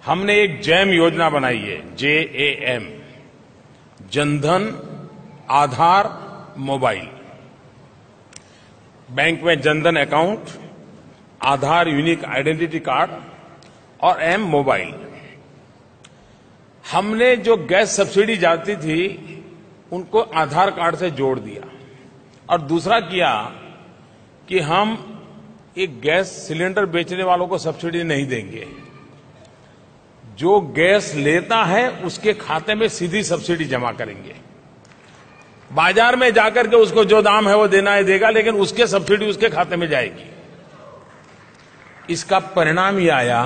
हमने एक जैम योजना बनाई है, JAM, Jan Dhan Aadhaar mobile. Bank में जनधन अकाउंट, आधार यूनिक आइडेंटिटी कार्ड और M मोबाइल। हमने जो गैस सब्सिडी जाती थी उनको आधार कार्ड से जोड़ दिया और दूसरा किया कि हम एक गैस सिलेंडर बेचने वालों को सब्सिडी नहीं देंगे। जो गैस लेता है उसके खाते में सीधी सब्सिडी जमा करेंगे। बाजार में जाकर के उसको जो दाम है वो देना है देगा, लेकिन उसके सब्सिडी उसके खाते में जाएगी। इसका परिणाम ये आया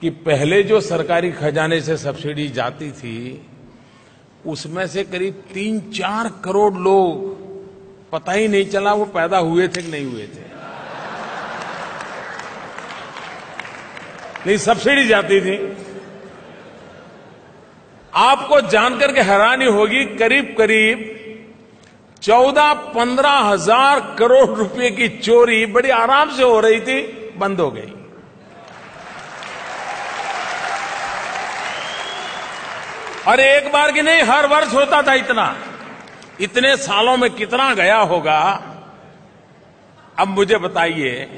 कि पहले जो सरकारी खजाने से सब्सिडी जाती थी उसमें से करीब 3-4 करोड़ लोग पता ही नहीं चला वो पैदा हुए थे कि नहीं हुए थे। नहीं, सब्सिडी जाती थी। आपको जानकर के हैरानी होगी, करीब करीब 14-15 हजार करोड़ रुपए की चोरी बड़ी आराम से हो रही थी, बंद हो गई। और एक बार की नहीं, हर वर्ष होता था इतना। इतने सालों में कितना गया होगा। अब मुझे बताइए,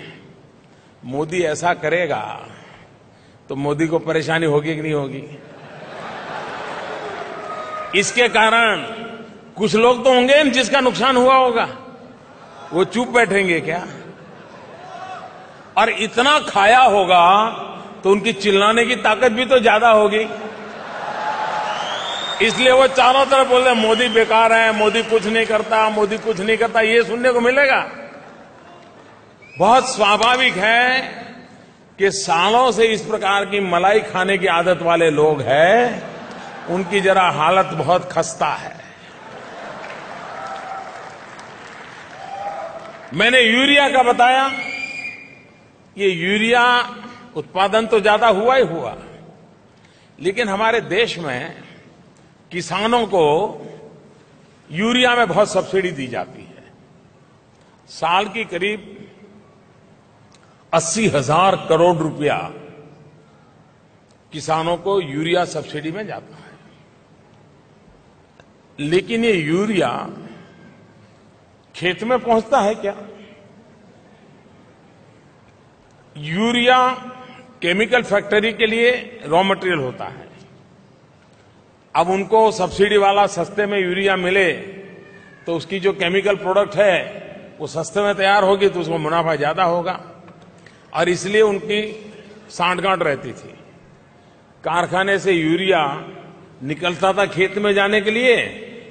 मोदी ऐसा करेगा तो मोदी को परेशानी होगी कि नहीं होगी? इसके कारण कुछ लोग तो होंगे जिसका नुकसान हुआ होगा, वो चुप बैठेंगे क्या? और इतना खाया होगा तो उनकी चिल्लाने की ताकत भी तो ज्यादा होगी। इसलिए वो चारों तरफ बोल रहे हैं मोदी बेकार है, मोदी कुछ नहीं करता, मोदी कुछ नहीं करता। ये सुनने को मिलेगा। बहुत स्वाभाविक है कि सालों से इस प्रकार की मलाई खाने की आदत वाले लोग हैं, उनकी जरा हालत बहुत खस्ता है। मैंने यूरिया का बताया। ये यूरिया उत्पादन तो ज्यादा हुआ ही हुआ, लेकिन हमारे देश में किसानों को यूरिया में बहुत सब्सिडी दी जाती है। साल की करीब 80,000 करोड़ रुपया किसानों को यूरिया सब्सिडी में जाता है। लेकिन ये यूरिया खेत में पहुंचता है क्या? यूरिया केमिकल फैक्ट्री के लिए रॉ मटेरियल होता है। अब उनको सब्सिडी वाला सस्ते में यूरिया मिले तो उसकी जो केमिकल प्रोडक्ट है वो सस्ते में तैयार होगी तो उसको मुनाफा ज्यादा होगा, और इसलिए उनकी सांठगांठ रहती थी। कारखाने से यूरिया निकलता था खेत में जाने के लिए,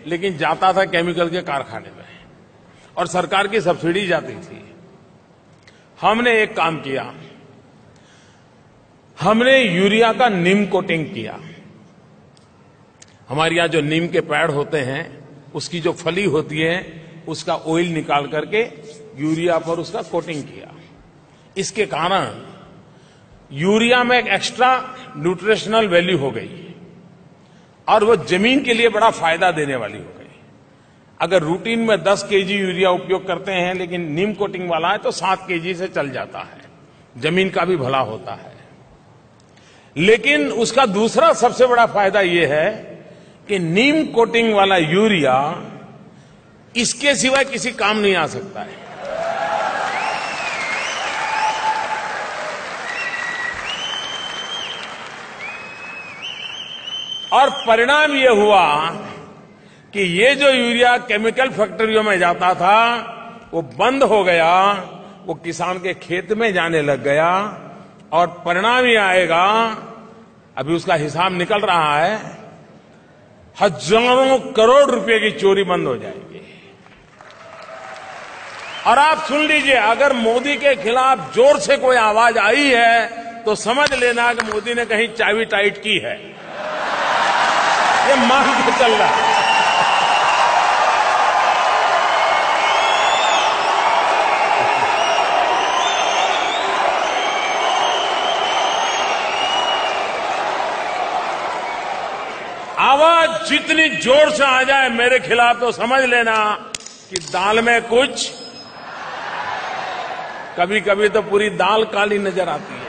लेकिन जाता था केमिकल के कारखाने में, और सरकार की सब्सिडी जाती थी। हमने एक काम किया, हमने यूरिया का नीम कोटिंग किया। हमारे यहां जो नीम के पेड़ होते हैं उसकी जो फली होती है उसका ऑयल निकाल करके यूरिया पर उसका कोटिंग किया। इसके कारण यूरिया में एक एक्स्ट्रा न्यूट्रिशनल वैल्यू हो गई और वो जमीन के लिए बड़ा फायदा देने वाली हो गई। अगर रूटीन में 10 केजी यूरिया उपयोग करते हैं, लेकिन नीम कोटिंग वाला है तो 7 केजी से चल जाता है, जमीन का भी भला होता है। लेकिन उसका दूसरा सबसे बड़ा फायदा यह है कि नीम कोटिंग वाला यूरिया इसके सिवाय किसी काम नहीं आ सकता है। और परिणाम यह हुआ कि ये जो यूरिया केमिकल फैक्ट्रियों में जाता था वो बंद हो गया, वो किसान के खेत में जाने लग गया, और परिणाम यह आएगा, अभी उसका हिसाब निकल रहा है, हजारों करोड़ रुपए की चोरी बंद हो जाएगी। और आप सुन लीजिए, अगर मोदी के खिलाफ जोर से कोई आवाज आई है तो समझ लेना कि मोदी ने कहीं चाबी टाइट की है। ये मान के चल रहा है। आवाज जितनी जोर से आ जाए मेरे खिलाफ तो समझ लेना कि दाल में कुछ, कभी कभी तो पूरी दाल काली नजर आती है।